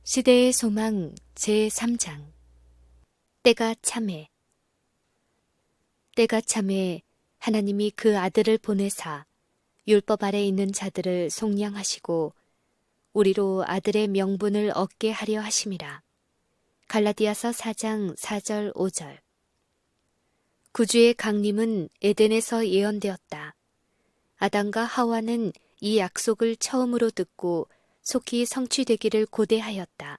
시대의 소망 제3장. 때가 참에. 때가 참에 하나님이 그 아들을 보내사 율법 아래 있는 자들을 속량하시고 우리로 아들의 명분을 얻게 하려 하심이라. 갈라디아서 4장 4절 5절. 구주의 강림은 에덴에서 예언되었다. 아담과 하와는 이 약속을 처음으로 듣고 속히 성취되기를 고대하였다.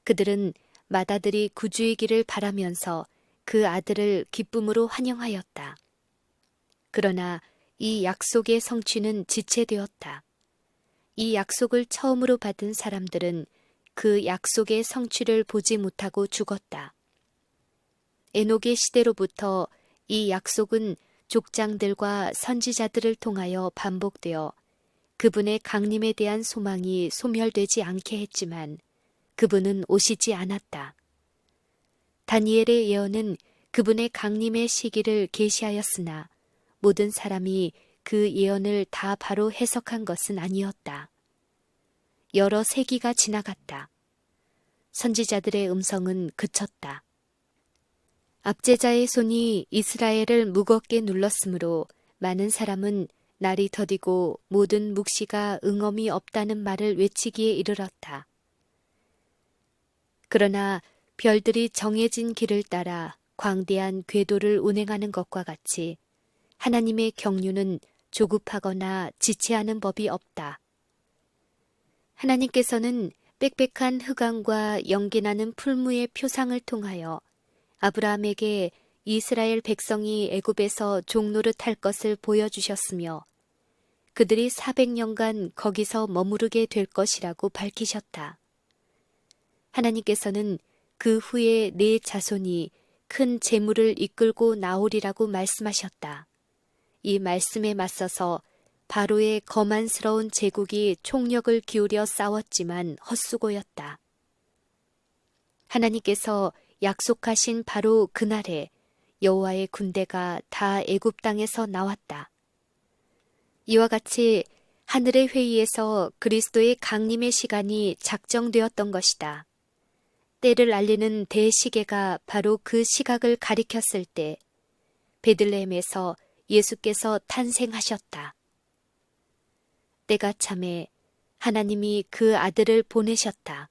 그들은 맏아들이 구주이기를 바라면서 그 아들을 기쁨으로 환영하였다. 그러나 이 약속의 성취는 지체되었다. 이 약속을 처음으로 받은 사람들은 그 약속의 성취를 보지 못하고 죽었다. 에녹의 시대로부터 이 약속은 족장들과 선지자들을 통하여 반복되어 그분의 강림에 대한 소망이 소멸되지 않게 했지만 그분은 오시지 않았다. 다니엘의 예언은 그분의 강림의 시기를 계시하였으나 모든 사람이 그 예언을 다 바로 해석한 것은 아니었다. 여러 세기가 지나갔다. 선지자들의 음성은 그쳤다. 압제자의 손이 이스라엘을 무겁게 눌렀으므로 많은 사람은 날이 더디고 모든 묵시가 응엄이 없다는 말을 외치기에 이르렀다. 그러나 별들이 정해진 길을 따라 광대한 궤도를 운행하는 것과 같이 하나님의 경륜은 조급하거나 지체하는 법이 없다. 하나님께서는 빽빽한 흑암과 연기나는 풀무의 표상을 통하여 아브라함에게 이스라엘 백성이 애굽에서 종노릇할 것을 보여주셨으며 그들이 400년간 거기서 머무르게 될 것이라고 밝히셨다. 하나님께서는 그 후에 네 자손이 큰 재물을 이끌고 나오리라고 말씀하셨다. 이 말씀에 맞서서 바로의 거만스러운 제국이 총력을 기울여 싸웠지만 헛수고였다. 하나님께서 약속하신 바로 그날에 여호와의 군대가 다 애굽 땅에서 나왔다. 이와 같이 하늘의 회의에서 그리스도의 강림의 시간이 작정되었던 것이다. 때를 알리는 대시계가 바로 그 시각을 가리켰을 때 베들레헴에서 예수께서 탄생하셨다. 때가 참에 하나님이 그 아들을 보내셨다.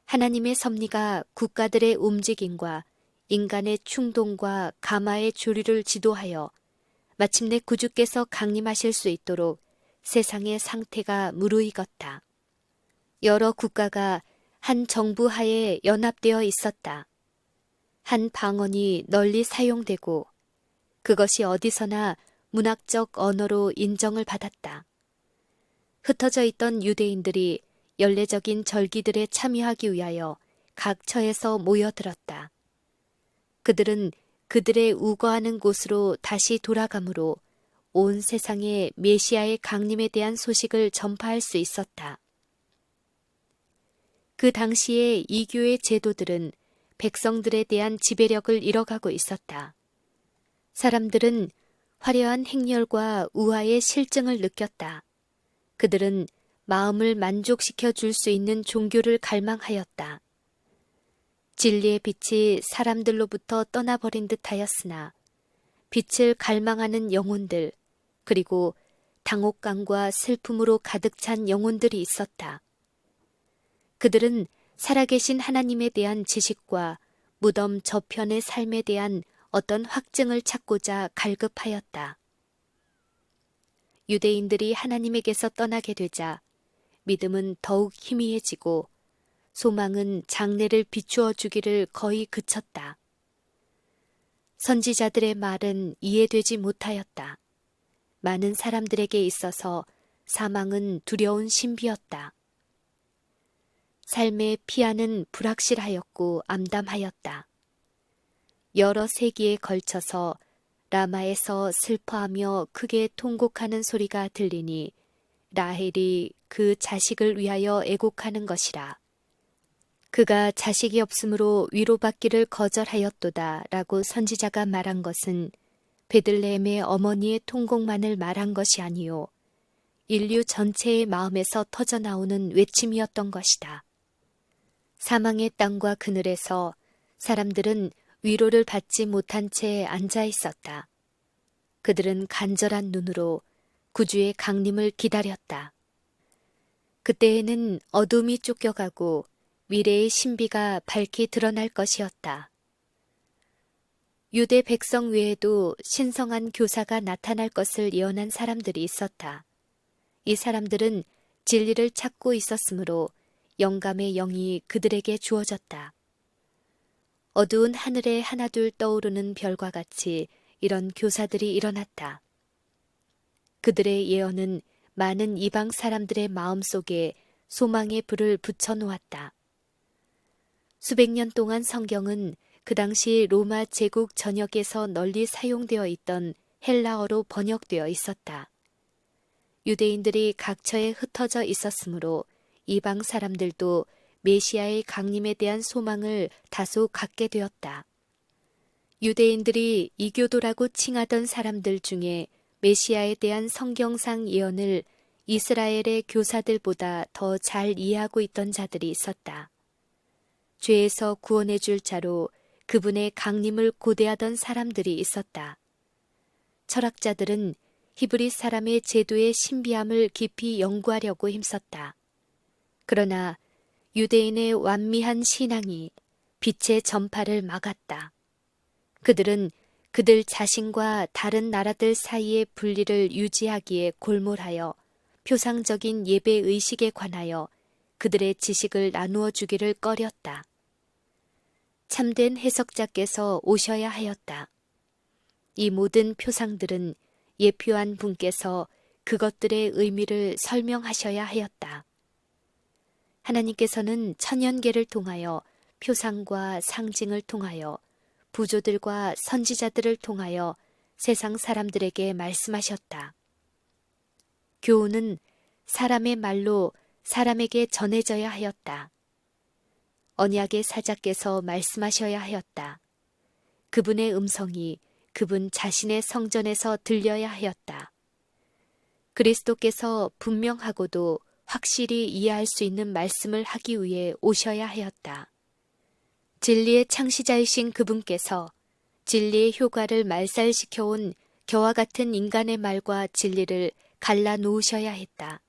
하나님의 섭리가 국가들의 움직임과 인간의 충동과 가마의 조류를 지도하여 마침내 구주께서 강림하실 수 있도록 세상의 상태가 무르익었다. 여러 국가가 한 정부 하에 연합되어 있었다. 한 방언이 널리 사용되고 그것이 어디서나 문학적 언어로 인정을 받았다. 흩어져 있던 유대인들이 연례적인 절기들에 참여하기 위하여 각 처에서 모여들었다. 그들은 그들의 우거하는 곳으로 다시 돌아가므로 온 세상에 메시아의 강림에 대한 소식을 전파할 수 있었다. 그 당시의 이교의 제도들은 백성들에 대한 지배력을 잃어가고 있었다. 사람들은 화려한 행렬과 우화의 실증을 느꼈다. 그들은 마음을 만족시켜 줄 수 있는 종교를 갈망하였다. 진리의 빛이 사람들로부터 떠나버린 듯하였으나 빛을 갈망하는 영혼들 그리고 당혹감과 슬픔으로 가득 찬 영혼들이 있었다. 그들은 살아계신 하나님에 대한 지식과 무덤 저편의 삶에 대한 어떤 확증을 찾고자 갈급하였다. 유대인들이 하나님에게서 떠나게 되자 믿음은 더욱 희미해지고 소망은 장래를 비추어 주기를 거의 그쳤다. 선지자들의 말은 이해되지 못하였다. 많은 사람들에게 있어서 사망은 두려운 신비였다. 삶의 피아는 불확실하였고 암담하였다. 여러 세기에 걸쳐서 라마에서 슬퍼하며 크게 통곡하는 소리가 들리니 라헬이 그 자식을 위하여 애곡하는 것이라. 그가 자식이 없으므로 위로받기를 거절하였도다 라고 선지자가 말한 것은 베들레헴의 어머니의 통곡만을 말한 것이 아니요 인류 전체의 마음에서 터져나오는 외침이었던 것이다. 사망의 땅과 그늘에서 사람들은 위로를 받지 못한 채 앉아 있었다. 그들은 간절한 눈으로 구주의 강림을 기다렸다. 그때에는 어둠이 쫓겨가고 미래의 신비가 밝히 드러날 것이었다. 유대 백성 외에도 신성한 교사가 나타날 것을 예언한 사람들이 있었다. 이 사람들은 진리를 찾고 있었으므로 영감의 영이 그들에게 주어졌다. 어두운 하늘에 하나둘 떠오르는 별과 같이 이런 교사들이 일어났다. 그들의 예언은 많은 이방 사람들의 마음속에 소망의 불을 붙여놓았다. 수백 년 동안 성경은 그 당시 로마 제국 전역에서 널리 사용되어 있던 헬라어로 번역되어 있었다. 유대인들이 각처에 흩어져 있었으므로 이방 사람들도 메시아의 강림에 대한 소망을 다소 갖게 되었다. 유대인들이 이교도라고 칭하던 사람들 중에 메시아에 대한 성경상 예언을 이스라엘의 교사들보다 더 잘 이해하고 있던 자들이 있었다. 죄에서 구원해 줄 자로 그분의 강림을 고대하던 사람들이 있었다. 철학자들은 히브리 사람의 제도의 신비함을 깊이 연구하려고 힘썼다. 그러나 유대인의 완미한 신앙이 빛의 전파를 막았다. 그들은 그들 자신과 다른 나라들 사이의 분리를 유지하기에 골몰하여 표상적인 예배 의식에 관하여 그들의 지식을 나누어 주기를 꺼렸다. 참된 해석자께서 오셔야 하였다. 이 모든 표상들은 예표한 분께서 그것들의 의미를 설명하셔야 하였다. 하나님께서는 천연계를 통하여 표상과 상징을 통하여 부조들과 선지자들을 통하여 세상 사람들에게 말씀하셨다. 교훈은 사람의 말로 사람에게 전해져야 하였다. 언약의 사자께서 말씀하셔야 하였다. 그분의 음성이 그분 자신의 성전에서 들려야 하였다. 그리스도께서 분명하고도 확실히 이해할 수 있는 말씀을 하기 위해 오셔야 하였다. 진리의 창시자이신 그분께서 진리의 효과를 말살시켜온 겨와 같은 인간의 말과 진리를 갈라 놓으셔야 했다.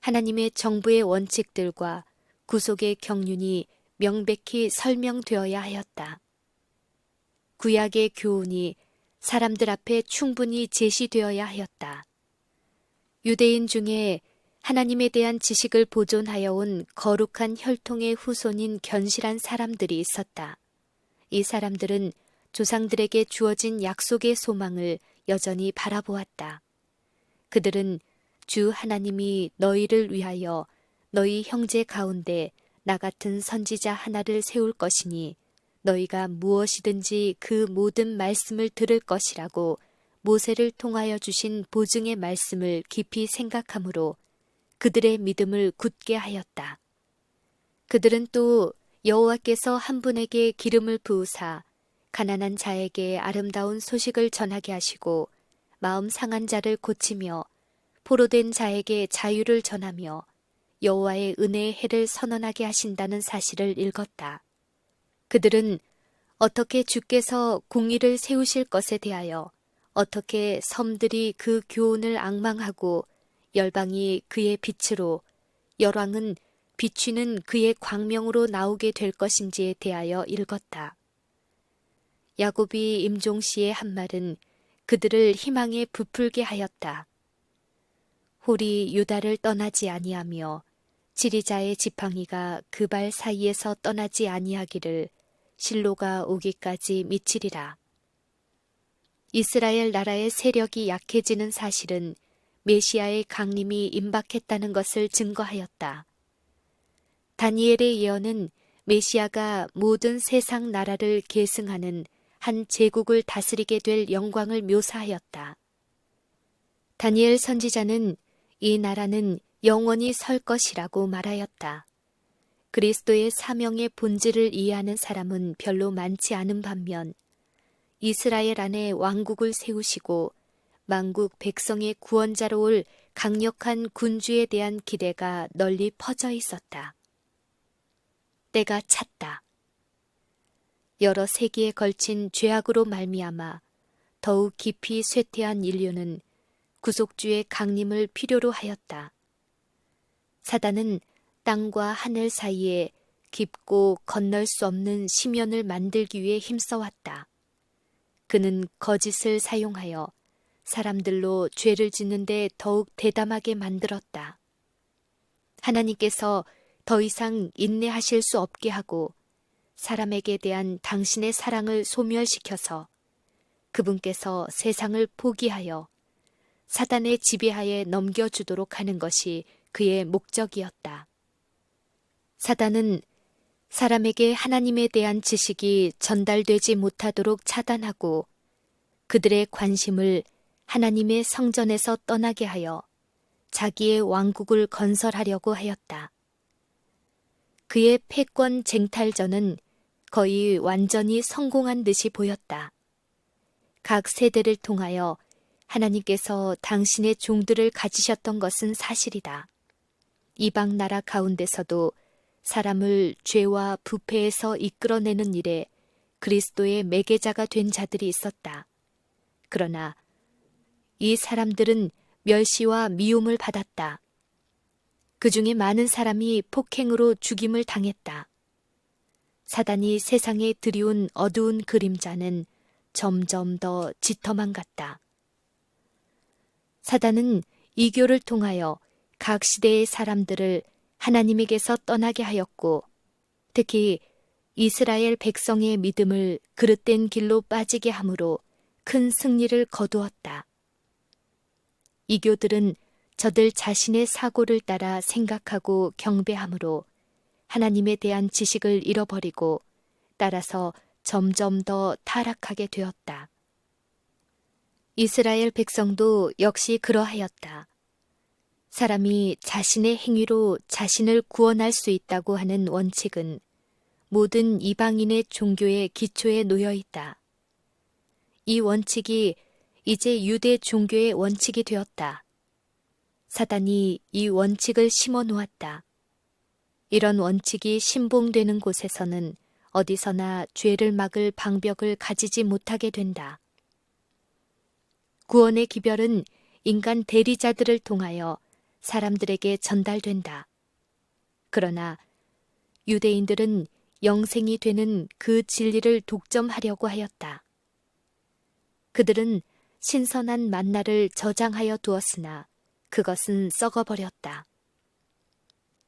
하나님의 정부의 원칙들과 구속의 경륜이 명백히 설명되어야 하였다. 구약의 교훈이 사람들 앞에 충분히 제시되어야 하였다. 유대인 중에 하나님에 대한 지식을 보존하여 온 거룩한 혈통의 후손인 견실한 사람들이 있었다. 이 사람들은 조상들에게 주어진 약속의 소망을 여전히 바라보았다. 그들은 주 하나님이 너희를 위하여 너희 형제 가운데 나 같은 선지자 하나를 세울 것이니 너희가 무엇이든지 그 모든 말씀을 들을 것이라고 모세를 통하여 주신 보증의 말씀을 깊이 생각하므로 그들의 믿음을 굳게 하였다. 그들은 또 여호와께서 한 분에게 기름을 부으사 가난한 자에게 아름다운 소식을 전하게 하시고 마음 상한 자를 고치며 포로된 자에게 자유를 전하며 여호와의 은혜의 해를 선언하게 하신다는 사실을 읽었다. 그들은 어떻게 주께서 공의를 세우실 것에 대하여 어떻게 섬들이 그 교훈을 앙망하고 열방이 그의 빛으로 열왕은 비추는 그의 광명으로 나오게 될 것인지에 대하여 읽었다. 야곱이 임종시의 한 말은 그들을 희망에 부풀게 하였다. 홀이 유다를 떠나지 아니하며 지리자의 지팡이가 그 발 사이에서 떠나지 아니하기를 실로가 오기까지 미치리라. 이스라엘 나라의 세력이 약해지는 사실은 메시아의 강림이 임박했다는 것을 증거하였다. 다니엘의 예언은 메시아가 모든 세상 나라를 계승하는 한 제국을 다스리게 될 영광을 묘사하였다. 다니엘 선지자는 이 나라는 영원히 설 것이라고 말하였다. 그리스도의 사명의 본질을 이해하는 사람은 별로 많지 않은 반면 이스라엘 안에 왕국을 세우시고 만국 백성의 구원자로 올 강력한 군주에 대한 기대가 널리 퍼져 있었다. 때가 찼다. 여러 세기에 걸친 죄악으로 말미암아 더욱 깊이 쇠퇴한 인류는 구속주의 강림을 필요로 하였다. 사단은 땅과 하늘 사이에 깊고 건널 수 없는 심연을 만들기 위해 힘써왔다. 그는 거짓을 사용하여 사람들로 죄를 짓는데 더욱 대담하게 만들었다. 하나님께서 더 이상 인내하실 수 없게 하고 사람에게 대한 당신의 사랑을 소멸시켜서 그분께서 세상을 포기하여 사단의 지배하에 넘겨주도록 하는 것이 그의 목적이었다. 사단은 사람에게 하나님에 대한 지식이 전달되지 못하도록 차단하고 그들의 관심을 하나님의 성전에서 떠나게 하여 자기의 왕국을 건설하려고 하였다. 그의 패권 쟁탈전은 거의 완전히 성공한 듯이 보였다. 각 세대를 통하여 하나님께서 당신의 종들을 가지셨던 것은 사실이다. 이방 나라 가운데서도 사람을 죄와 부패에서 이끌어내는 일에 그리스도의 매개자가 된 자들이 있었다. 그러나 이 사람들은 멸시와 미움을 받았다. 그 중에 많은 사람이 폭행으로 죽임을 당했다. 사단이 세상에 들이운 어두운 그림자는 점점 더 짙어만 갔다. 사단은 이교를 통하여 각 시대의 사람들을 하나님에게서 떠나게 하였고 특히 이스라엘 백성의 믿음을 그릇된 길로 빠지게 함으로 큰 승리를 거두었다. 이교들은 저들 자신의 사고를 따라 생각하고 경배함으로 하나님에 대한 지식을 잃어버리고 따라서 점점 더 타락하게 되었다. 이스라엘 백성도 역시 그러하였다. 사람이 자신의 행위로 자신을 구원할 수 있다고 하는 원칙은 모든 이방인의 종교의 기초에 놓여 있다. 이 원칙이 이제 유대 종교의 원칙이 되었다. 사단이 이 원칙을 심어 놓았다. 이런 원칙이 신봉되는 곳에서는 어디서나 죄를 막을 방벽을 가지지 못하게 된다. 구원의 기별은 인간 대리자들을 통하여 사람들에게 전달된다. 그러나 유대인들은 영생이 되는 그 진리를 독점하려고 하였다. 그들은 신선한 만나를 저장하여 두었으나 그것은 썩어버렸다.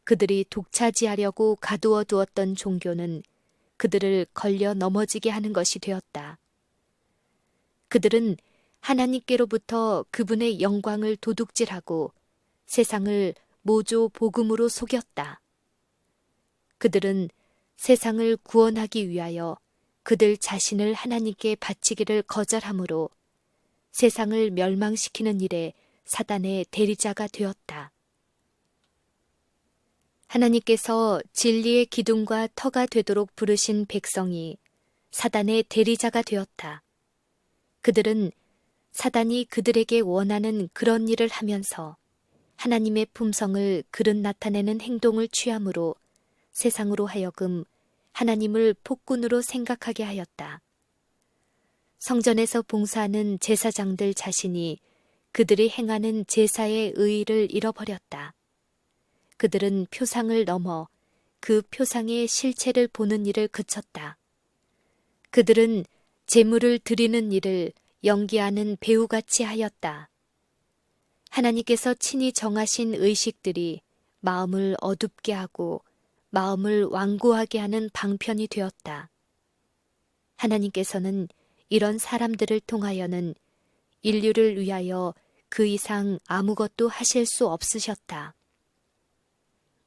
그들이 독차지하려고 가두어 두었던 종교는 그들을 걸려 넘어지게 하는 것이 되었다. 그들은 하나님께로부터 그분의 영광을 도둑질하고 세상을 모조 복음으로 속였다. 그들은 세상을 구원하기 위하여 그들 자신을 하나님께 바치기를 거절하므로 세상을 멸망시키는 일에 사단의 대리자가 되었다. 하나님께서 진리의 기둥과 터가 되도록 부르신 백성이 사단의 대리자가 되었다. 그들은 사단이 그들에게 원하는 그런 일을 하면서 하나님의 품성을 그릇 나타내는 행동을 취함으로 세상으로 하여금 하나님을 폭군으로 생각하게 하였다. 성전에서 봉사하는 제사장들 자신이 그들이 행하는 제사의 의의를 잃어버렸다. 그들은 표상을 넘어 그 표상의 실체를 보는 일을 그쳤다. 그들은 제물을 드리는 일을 연기하는 배우같이 하였다. 하나님께서 친히 정하신 의식들이 마음을 어둡게 하고 마음을 완고하게 하는 방편이 되었다. 하나님께서는 이런 사람들을 통하여는 인류를 위하여 그 이상 아무것도 하실 수 없으셨다.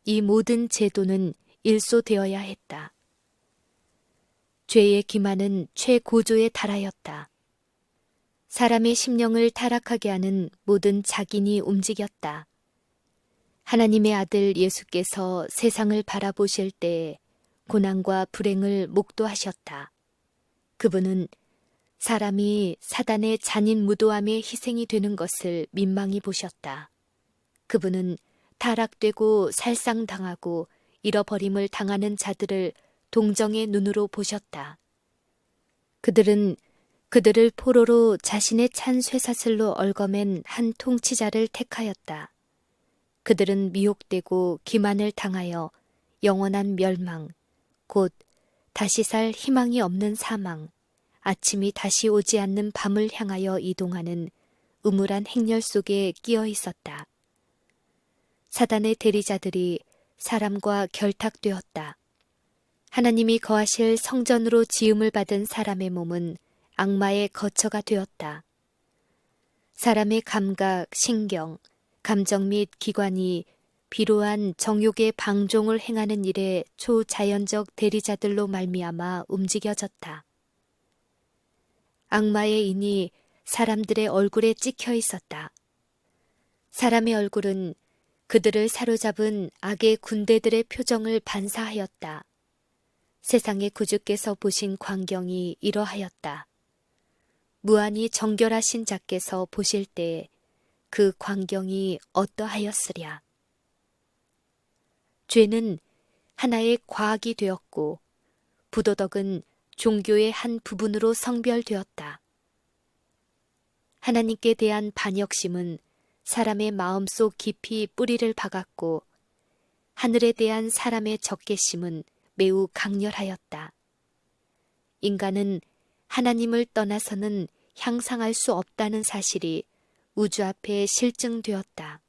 이 모든 제도는 일소되어야 했다. 죄의 기만은 최고조에 달하였다. 사람의 심령을 타락하게 하는 모든 작인이 움직였다. 하나님의 아들 예수께서 세상을 바라보실 때에 고난과 불행을 목도하셨다. 그분은 사람이 사단의 잔인 무도함의 희생이 되는 것을 민망히 보셨다. 그분은 타락되고 살상당하고 잃어버림을 당하는 자들을 동정의 눈으로 보셨다. 그들은 그들을 포로로 자신의 찬 쇠사슬로 얽어맨 한 통치자를 택하였다. 그들은 미혹되고 기만을 당하여 영원한 멸망, 곧 다시 살 희망이 없는 사망, 아침이 다시 오지 않는 밤을 향하여 이동하는 음울한 행렬 속에 끼어 있었다. 사단의 대리자들이 사람과 결탁되었다. 하나님이 거하실 성전으로 지음을 받은 사람의 몸은 악마의 거처가 되었다. 사람의 감각, 신경, 감정 및 기관이 비로한 정욕의 방종을 행하는 일에 초자연적 대리자들로 말미암아 움직여졌다. 악마의 인이 사람들의 얼굴에 찍혀 있었다. 사람의 얼굴은 그들을 사로잡은 악의 군대들의 표정을 반사하였다. 세상의 구주께서 보신 광경이 이러하였다. 무한히 정결하신 자께서 보실 때에 그 광경이 어떠하였으랴. 죄는 하나의 과학이 되었고 부도덕은 종교의 한 부분으로 성별되었다. 하나님께 대한 반역심은 사람의 마음속 깊이 뿌리를 박았고 하늘에 대한 사람의 적개심은 매우 강렬하였다. 인간은 하나님을 떠나서는 향상할 수 없다는 사실이 우주 앞에 실증되었다.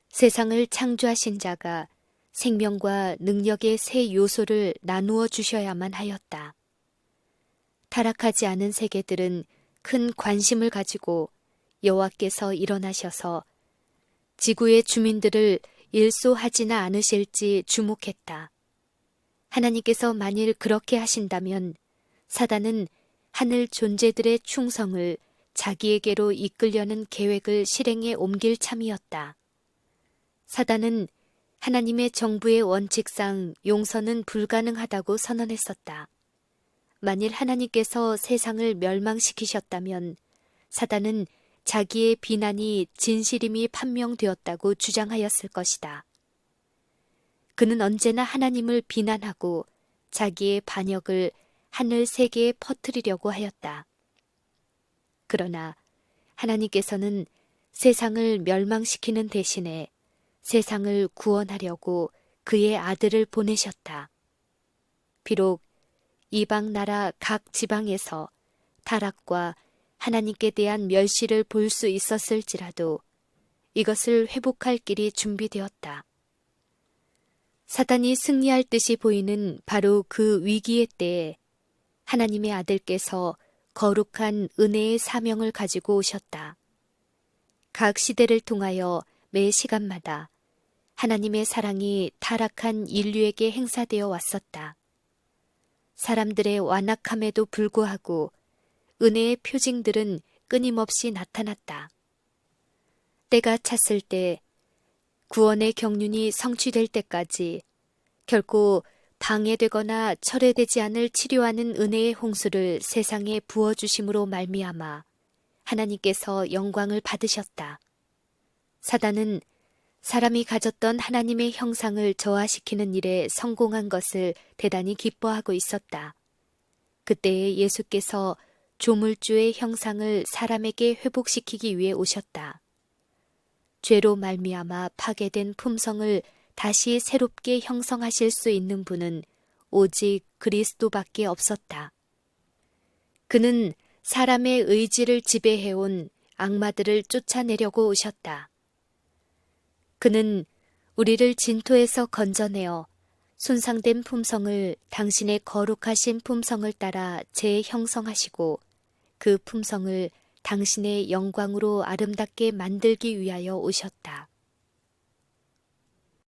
세상을 창조하신 자가 생명과 능력의 세 요소를 나누어 주셔야만 하였다. 타락하지 않은 세계들은 큰 관심을 가지고 여호와께서 일어나셔서 지구의 주민들을 일소하지나 않으실지 주목했다. 하나님께서 만일 그렇게 하신다면 사단은 하늘 존재들의 충성을 자기에게로 이끌려는 계획을 실행에 옮길 참이었다. 사단은 하나님의 정부의 원칙상 용서는 불가능하다고 선언했었다. 만일 하나님께서 세상을 멸망시키셨다면 사단은 자기의 비난이 진실임이 판명되었다고 주장하였을 것이다. 그는 언제나 하나님을 비난하고 자기의 반역을 하늘 세계에 퍼뜨리려고 하였다. 그러나 하나님께서는 세상을 멸망시키는 대신에 세상을 구원하려고 그의 아들을 보내셨다. 비록 이방 나라 각 지방에서 타락과 하나님께 대한 멸시를 볼 수 있었을지라도 이것을 회복할 길이 준비되었다. 사단이 승리할 듯이 보이는 바로 그 위기의 때에 하나님의 아들께서 거룩한 은혜의 사명을 가지고 오셨다. 각 시대를 통하여 매 시간마다 하나님의 사랑이 타락한 인류에게 행사되어 왔었다. 사람들의 완악함에도 불구하고 은혜의 표징들은 끊임없이 나타났다. 때가 찼을 때 구원의 경륜이 성취될 때까지 결코 방해되거나 철회되지 않을 치료하는 은혜의 홍수를 세상에 부어주심으로 말미암아 하나님께서 영광을 받으셨다. 사단은 사람이 가졌던 하나님의 형상을 저하시키는 일에 성공한 것을 대단히 기뻐하고 있었다. 그때에 예수께서 조물주의 형상을 사람에게 회복시키기 위해 오셨다. 죄로 말미암아 파괴된 품성을 다시 새롭게 형성하실 수 있는 분은 오직 그리스도밖에 없었다. 그는 사람의 의지를 지배해온 악마들을 쫓아내려고 오셨다. 그는 우리를 진토에서 건져내어 손상된 품성을 당신의 거룩하신 품성을 따라 재형성하시고 그 품성을 당신의 영광으로 아름답게 만들기 위하여 오셨다.